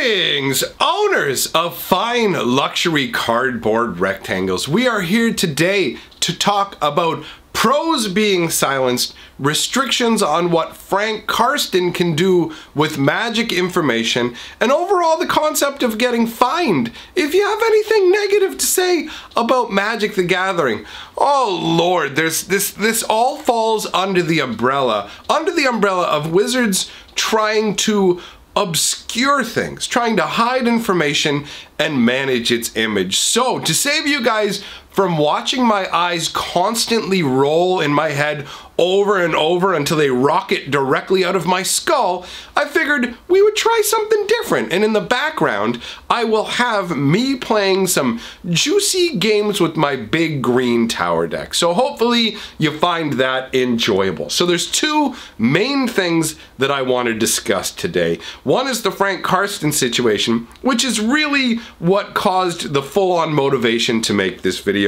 Greetings, owners of fine luxury cardboard rectangles. We are here today to talk about pros being silenced, restrictions on what Frank Karsten can do with magic information, and overall the concept of getting fined. If you have anything negative to say about Magic the Gathering, oh Lord, this all falls under the umbrella of Wizards trying to obscure things, trying to hide information and manage its image. So, to save you guys from watching my eyes constantly roll in my head over and over until they rocket directly out of my skull, I figured we would try something different. And in the background, I will have me playing some juicy games with my big green tower deck. So hopefully you find that enjoyable. So there's two main things that I want to discuss today. One is the Frank Karsten situation, which is really what caused the full-on motivation to make this video.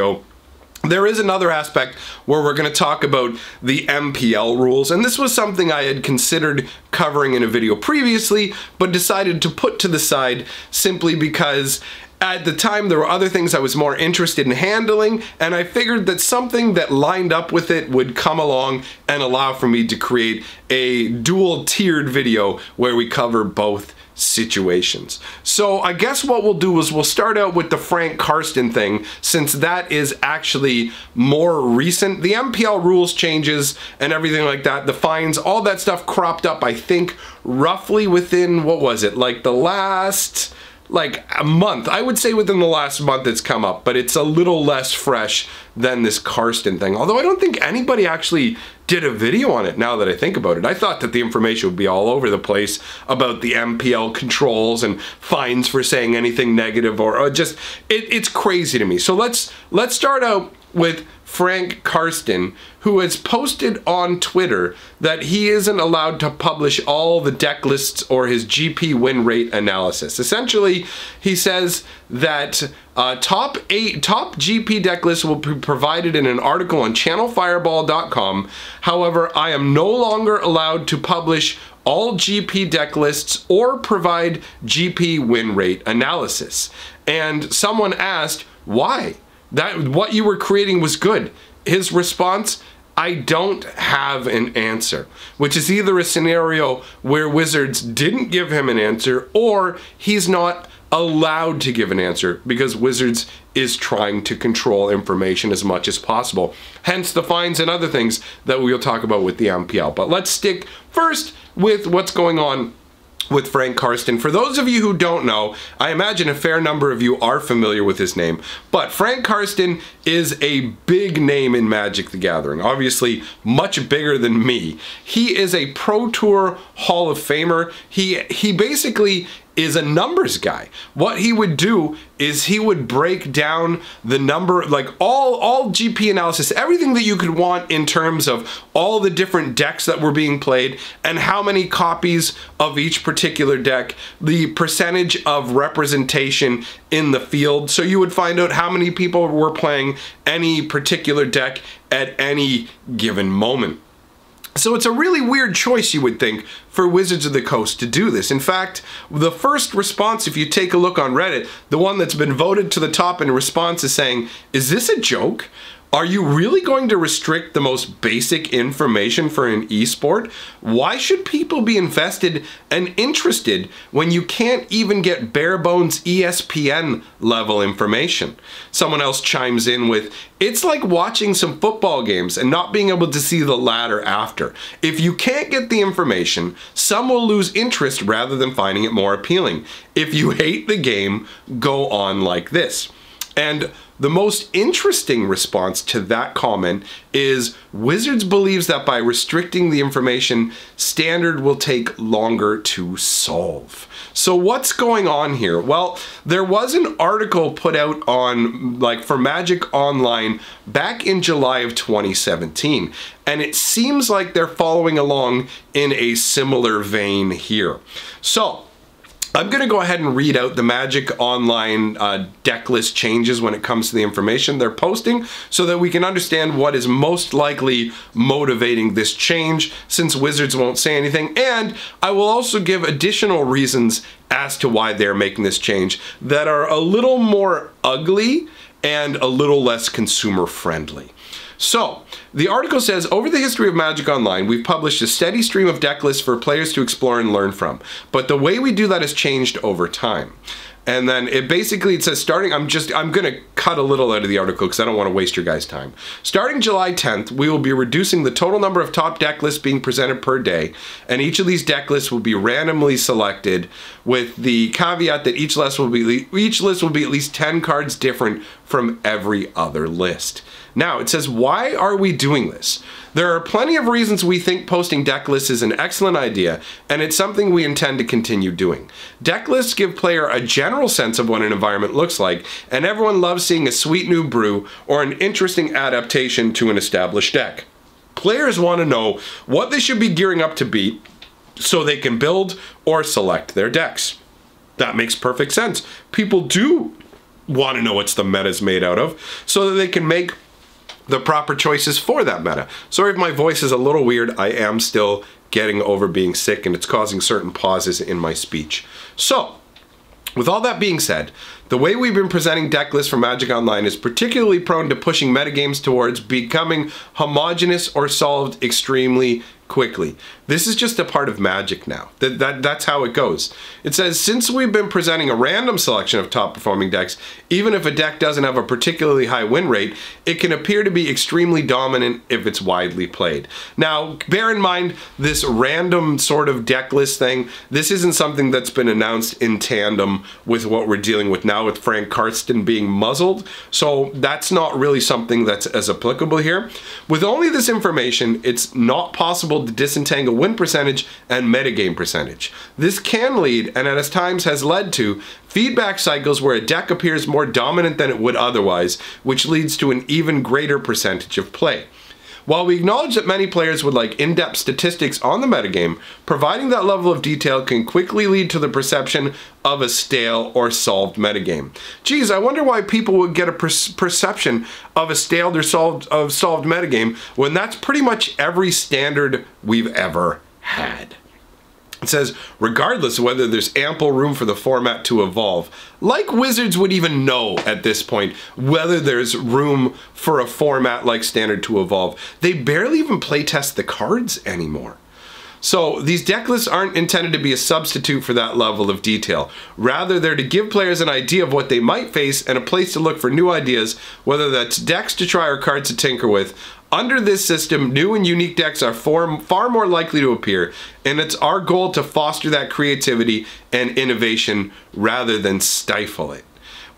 There is another aspect where we're going to talk about the MPL rules, and this was something I had considered covering in a video previously, but decided to put to the side simply because at the time there were other things I was more interested in handling, and I figured that something that lined up with it would come along and allow for me to create a dual-tiered video where we cover both situations. So I guess what we'll do is we'll start out with the Frank Karsten thing, since that is actually more recent. The MPL rules changes and everything like that, the fines, all that stuff cropped up, I think, roughly within, what was it, like the last, like a month. I would say within the last month it's come up, but it's a little less fresh than this Karsten thing. Although I don't think anybody actually did a video on it now that I think about it. I thought that the information would be all over the place about the MPL controls and fines for saying anything negative or just, it's crazy to me. So let's start out with Frank Karsten, who has posted on Twitter that he isn't allowed to publish all the deck lists or his GP win rate analysis. Essentially, he says that top GP deck lists will be provided in an article on channelfireball.com. However, I am no longer allowed to publish all GP deck lists or provide GP win rate analysis. And someone asked, why? That what you were creating was good. His response, I don't have an answer, which is either a scenario where Wizards didn't give him an answer or he's not allowed to give an answer because Wizards is trying to control information as much as possible. Hence the fines and other things that we'll talk about with the MPL. But let's stick first with what's going on with Frank Karsten. For those of you who don't know, I imagine a fair number of you are familiar with his name, but Frank Karsten is a big name in Magic the Gathering, obviously much bigger than me. He is a Pro Tour Hall of Famer. He basically is a numbers guy. What he would do is he would break down the number, like all GP analysis, everything that you could want in terms of all the different decks that were being played and how many copies of each particular deck, the percentage of representation in the field. So you would find out how many people were playing any particular deck at any given moment. So it's a really weird choice, you would think, for Wizards of the Coast to do this. In fact, the first response, if you take a look on Reddit, the one that's been voted to the top in response is saying, is this a joke? Are you really going to restrict the most basic information for an esport? Why should people be invested and interested when you can't even get bare bones ESPN level information? Someone else chimes in with, it's like watching some football games and not being able to see the ladder after. If you can't get the information, some will lose interest rather than finding it more appealing. If you hate the game, go on like this. And the most interesting response to that comment is Wizards believes that by restricting the information, Standard will take longer to solve. So what's going on here? Well, there was an article put out on, like, for Magic Online back in July of 2017, and it seems like they're following along in a similar vein here. So I'm going to go ahead and read out the Magic Online deck list changes when it comes to the information they're posting so that we can understand what is most likely motivating this change, since Wizards won't say anything. And I will also give additional reasons as to why they're making this change that are a little more ugly and a little less consumer friendly. So, the article says, over the history of Magic Online, we've published a steady stream of deck lists for players to explore and learn from. But the way we do that has changed over time. And then it says starting, I'm going to cut a little out of the article because I don't want to waste your guys' time. Starting July 10th, we will be reducing the total number of top deck lists being presented per day. And each of these deck lists will be randomly selected, with the caveat that each list will be at least 10 cards different from every other list. Now, it says, why are we doing this? There are plenty of reasons we think posting deck lists is an excellent idea, and it's something we intend to continue doing. Deck lists give player a general sense of what an environment looks like, and everyone loves seeing a sweet new brew or an interesting adaptation to an established deck. Players want to know what they should be gearing up to beat so they can build or select their decks. That makes perfect sense. People do want to know what the meta's made out of so that they can make the proper choices for that meta. Sorry if my voice is a little weird. I am still getting over being sick and it's causing certain pauses in my speech. So, with all that being said, the way we've been presenting deck lists for Magic Online is particularly prone to pushing metagames towards becoming homogeneous or solved extremely quickly. This is just a part of Magic now. That's how it goes. It says, since we've been presenting a random selection of top performing decks, even if a deck doesn't have a particularly high win rate, it can appear to be extremely dominant if it's widely played. Now, bear in mind, this random sort of deck list thing, this isn't something that's been announced in tandem with what we're dealing with now with Frank Karsten being muzzled, so that's not really something that's as applicable here. With only this information, it's not possible to disentangle win percentage and metagame percentage. This can lead, and at times has led to, feedback cycles where a deck appears more dominant than it would otherwise, which leads to an even greater percentage of play. While we acknowledge that many players would like in-depth statistics on the metagame, providing that level of detail can quickly lead to the perception of a stale or solved metagame. Geez, I wonder why people would get a perception of a stale or solved metagame when that's pretty much every standard we've ever had. It says, regardless of whether there's ample room for the format to evolve, like Wizards would even know at this point whether there's room for a format like Standard to evolve. They barely even playtest the cards anymore. So these deck lists aren't intended to be a substitute for that level of detail. Rather, they're to give players an idea of what they might face and a place to look for new ideas, whether that's decks to try or cards to tinker with. Under this system, new and unique decks are far more likely to appear, and it's our goal to foster that creativity and innovation rather than stifle it.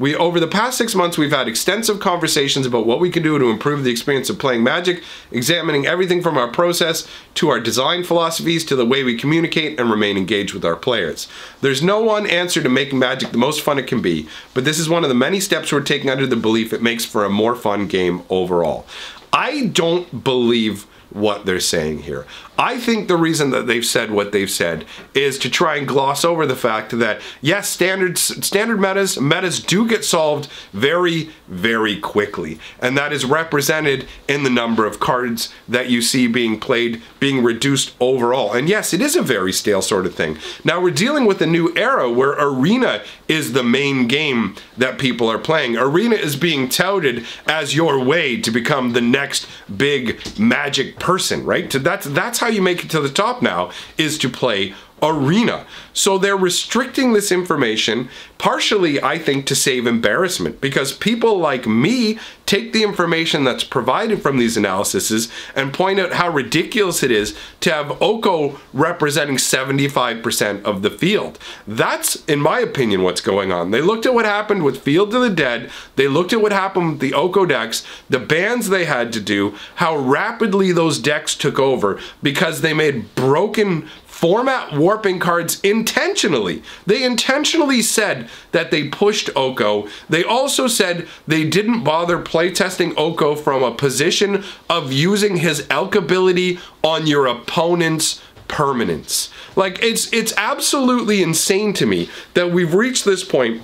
Over the past 6 months, we've had extensive conversations about what we can do to improve the experience of playing Magic, examining everything from our process to our design philosophies to the way we communicate and remain engaged with our players. There's no one answer to making Magic the most fun it can be, but this is one of the many steps we're taking under the belief it makes for a more fun game overall. I don't believe what they're saying here. I think the reason that they've said what they've said is to try and gloss over the fact that, yes, standard metas do get solved very, very quickly. And that is represented in the number of cards that you see being played, being reduced overall. And yes, it is a very stale sort of thing. Now we're dealing with a new era where Arena is the main game that people are playing. Arena is being touted as your way to become the next big Magic person, right? That's how you make it to the top now, is to play Arena. So they're restricting this information, partially, I think, to save embarrassment, because people like me take the information that's provided from these analyses and point out how ridiculous it is to have Oko representing 75% of the field. That's, in my opinion, what's going on. They looked at what happened with Field of the Dead, they looked at what happened with the Oko decks, the bans they had to do, how rapidly those decks took over because they made broken format warping cards intentionally. They intentionally said that they pushed Oko. They also said they didn't bother playtesting Oko from a position of using his Elk ability on your opponent's permanence. Like, it's absolutely insane to me that we've reached this point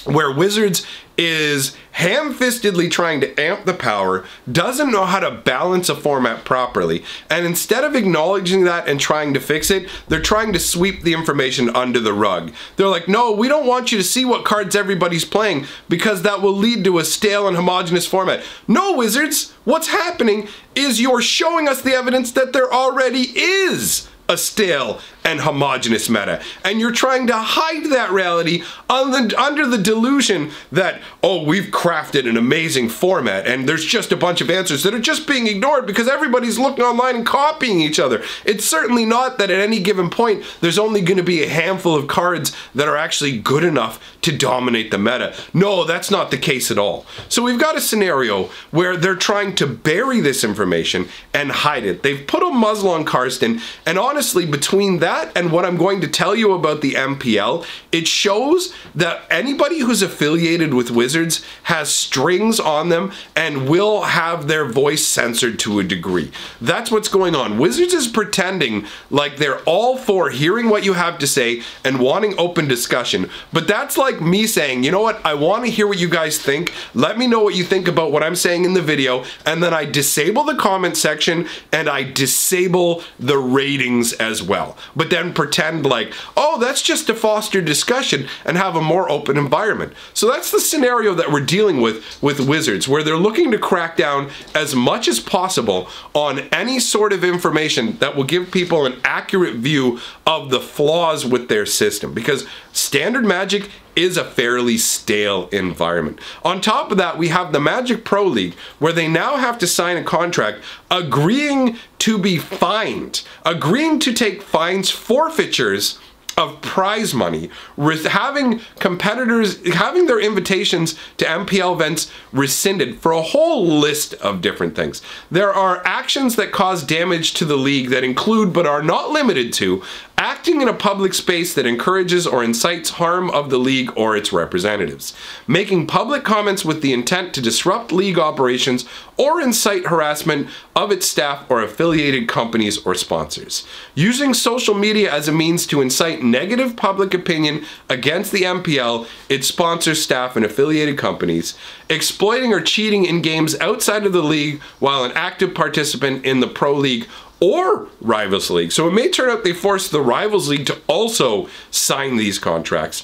where Wizards is ham-fistedly trying to amp the power, doesn't know how to balance a format properly, and instead of acknowledging that and trying to fix it, they're trying to sweep the information under the rug. They're like, no, we don't want you to see what cards everybody's playing because that will lead to a stale and homogenous format. No, Wizards, what's happening is you're showing us the evidence that there already is a stale and homogenous meta, and you're trying to hide that reality under the delusion that, oh, we've crafted an amazing format and there's just a bunch of answers that are just being ignored because everybody's looking online and copying each other. It's certainly not that at any given point there's only going to be a handful of cards that are actually good enough to dominate the meta. No, that's not the case at all. So we've got a scenario where they're trying to bury this information and hide it. They've put a muzzle on Karsten, and honestly, between that and what I'm going to tell you about the MPL, it shows that anybody who's affiliated with Wizards has strings on them and will have their voice censored to a degree. That's what's going on. Wizards is pretending like they're all for hearing what you have to say and wanting open discussion, but that's like me saying, you know what, I want to hear what you guys think, let me know what you think about what I'm saying in the video, and then I disable the comment section and I disable the ratings as well. But then pretend like, oh, that's just to foster discussion and have a more open environment. So that's the scenario that we're dealing with Wizards, where they're looking to crack down as much as possible on any sort of information that will give people an accurate view of the flaws with their system, because standard Magic is a fairly stale environment. On top of that, we have the Magic Pro League, where they now have to sign a contract agreeing to be fined, agreeing to take fines, forfeitures of prize money, having competitors, having their invitations to MPL events rescinded for a whole list of different things. There are actions that cause damage to the league that include, but are not limited to, acting in a public space that encourages or incites harm of the league or its representatives, making public comments with the intent to disrupt league operations or incite harassment of its staff or affiliated companies or sponsors, using social media as a means to incite negative public opinion against the MPL, its sponsors, staff, and affiliated companies, exploiting or cheating in games outside of the league while an active participant in the Pro League or Rivals League. So it may turn out they forced the Rivals League to also sign these contracts.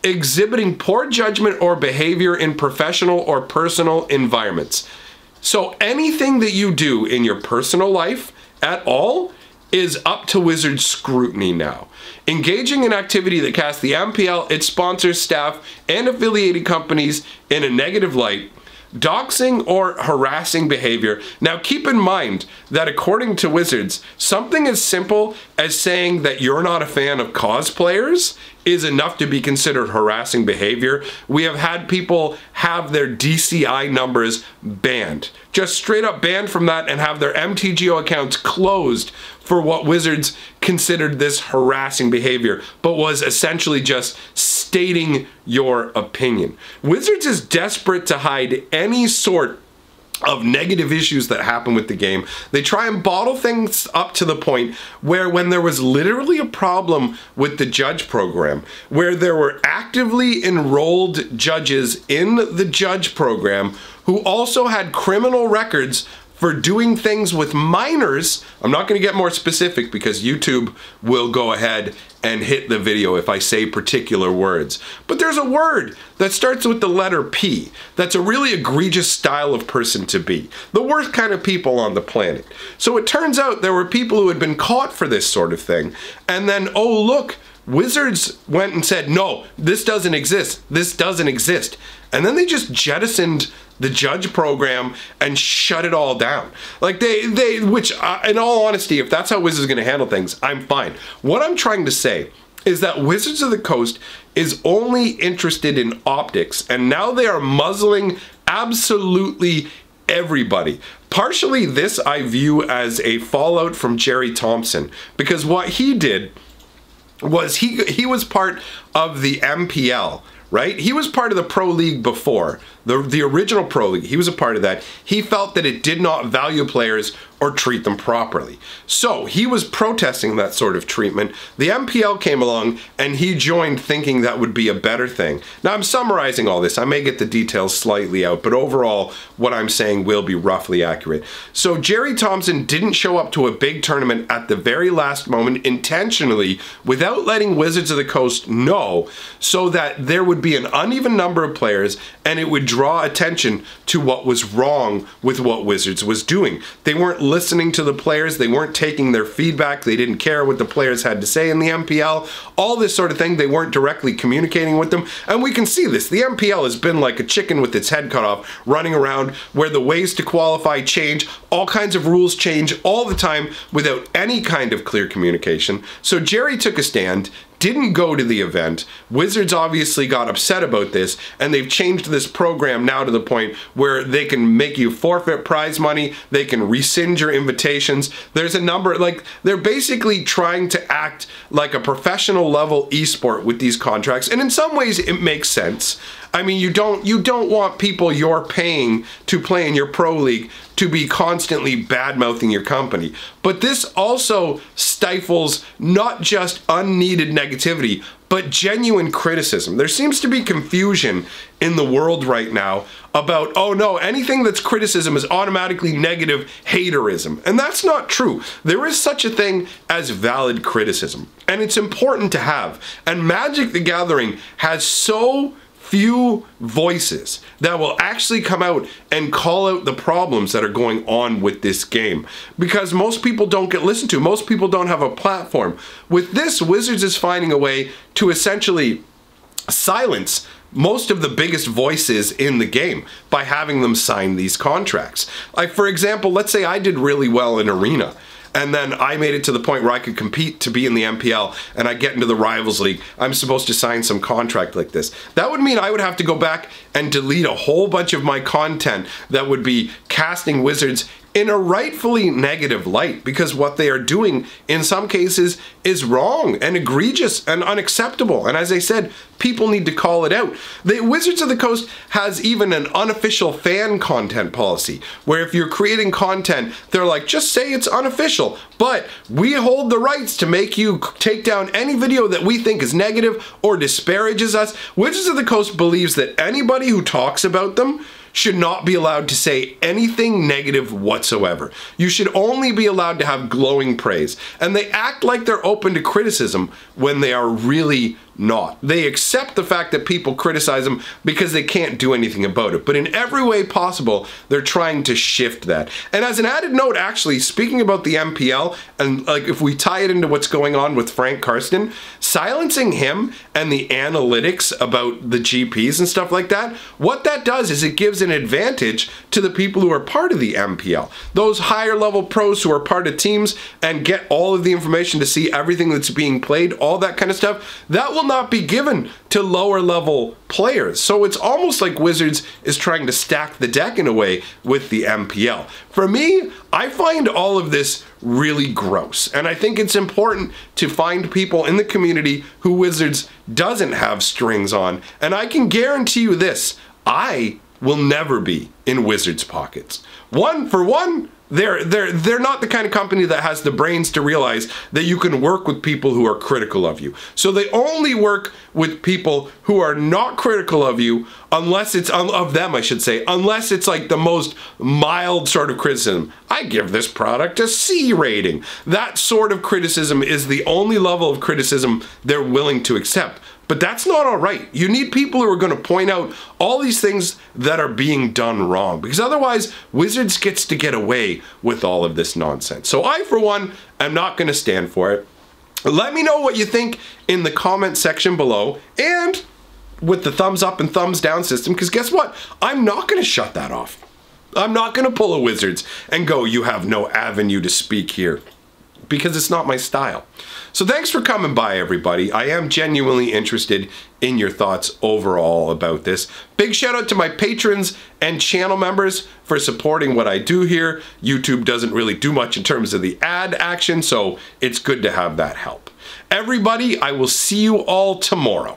Exhibiting poor judgment or behavior in professional or personal environments. So anything that you do in your personal life at all is up to Wizards scrutiny now. Engaging in activity that casts the MPL, its sponsors, staff, and affiliated companies in a negative light. Doxing or harassing behavior. Now keep in mind that according to Wizards, something as simple as saying that you're not a fan of cosplayers is enough to be considered harassing behavior. We have had people have their DCI numbers banned. Just straight up banned from that and have their MTGO accounts closed for what Wizards considered this harassing behavior, but was essentially just stating your opinion. Wizards is desperate to hide any sort of negative issues that happen with the game. They try and bottle things up to the point where when there was literally a problem with the judge program, where there were actively enrolled judges in the judge program who also had criminal records for doing things with minors. I'm not going to get more specific because YouTube will go ahead and hit the video if I say particular words. But there's a word that starts with the letter P that's a really egregious style of person to be. The worst kind of people on the planet. So it turns out there were people who had been caught for this sort of thing. And then, oh look, Wizards went and said, no, this doesn't exist. This doesn't exist. And then they just jettisoned the judge program and shut it all down. Like which in all honesty, if that's how Wizards is going to handle things, I'm fine. What I'm trying to say is that Wizards of the Coast is only interested in optics, and now they are muzzling absolutely everybody. Partially this I view as a fallout from Jerry Thompson, because what he did was he was part of the MPL, right? He was part of the Pro League before, the original Pro League. He was a part of that. He felt that it did not value players or treat them properly. So he was protesting that sort of treatment. The MPL came along and he joined thinking that would be a better thing. Now I'm summarizing all this. I may get the details slightly out, but overall what I'm saying will be roughly accurate. So Jerry Thompson didn't show up to a big tournament at the very last moment intentionally without letting Wizards of the Coast know, so that there would be an uneven number of players and it would draw attention to what was wrong with what Wizards was doing. They weren't listening to the players, they weren't taking their feedback, they didn't care what the players had to say in the MPL, all this sort of thing. They weren't directly communicating with them, and we can see this. The MPL has been like a chicken with its head cut off, running around where the ways to qualify change, all kinds of rules change all the time without any kind of clear communication. So Jerry took a stand, didn't go to the event. Wizards obviously got upset about this, and they've changed this program now to the point where they can make you forfeit prize money, they can rescind your invitations. There's a number, like, they're basically trying to act like a professional level esport with these contracts, and in some ways it makes sense. I mean, you don't want people you're paying to play in your pro league to be constantly bad-mouthing your company. But this also stifles not just unneeded negativity, but genuine criticism. There seems to be confusion in the world right now about, oh no, anything that's criticism is automatically negative haterism. And that's not true. There is such a thing as valid criticism, and it's important to have. And Magic the Gathering has so few voices that will actually come out and call out the problems that are going on with this game, because most people don't get listened to. Most people don't have a platform. With this, Wizards is finding a way to essentially silence most of the biggest voices in the game by having them sign these contracts. Like, for example, let's say I did really well in Arena, and then I made it to the point where I could compete to be in the MPL, and I get into the Rivals League. I'm supposed to sign some contract like this. That would mean I would have to go back and delete a whole bunch of my content that would be casting Wizards in a rightfully negative light, because what they are doing in some cases is wrong and egregious and unacceptable. And as I said, people need to call it out. The Wizards of the Coast has even an unofficial fan content policy, where if you're creating content, they're like, just say it's unofficial, but we hold the rights to make you take down any video that we think is negative or disparages us. Wizards of the Coast believes that anybody who talks about them should not be allowed to say anything negative whatsoever. You should only be allowed to have glowing praise. And they act like they're open to criticism when they are really not. They accept the fact that people criticize them because they can't do anything about it. But in every way possible, they're trying to shift that. And as an added note, actually, speaking about the MPL, and like if we tie it into what's going on with Frank Karsten, silencing him and the analytics about the GPs and stuff like that, what that does is it gives an advantage to the people who are part of the MPL. Those higher level pros who are part of teams and get all of the information to see everything that's being played, all that kind of stuff, that will not be given to lower level players. So it's almost like Wizards is trying to stack the deck in a way with the MPL. For me, I find all of this really gross, and I think it's important to find people in the community who Wizards doesn't have strings on. And I can guarantee you this, I will never be in Wizards' pockets. For one, they're not the kind of company that has the brains to realize that you can work with people who are critical of you. So they only work with people who are not critical of you, unless it's of them, I should say, unless it's like the most mild sort of criticism. I give this product a C rating. That sort of criticism is the only level of criticism they're willing to accept. But that's not all right. You need people who are going to point out all these things that are being done wrong, because otherwise Wizards gets to get away with all of this nonsense. So I, for one, am not going to stand for it. Let me know what you think in the comment section below, and with the thumbs up and thumbs down system, because guess what? I'm not going to shut that off. I'm not going to pull a Wizards and go, you have no avenue to speak here, because it's not my style. So thanks for coming by, everybody. I am genuinely interested in your thoughts overall about this. Big shout out to my patrons and channel members for supporting what I do here. YouTube doesn't really do much in terms of the ad action, so it's good to have that help. Everybody, I will see you all tomorrow.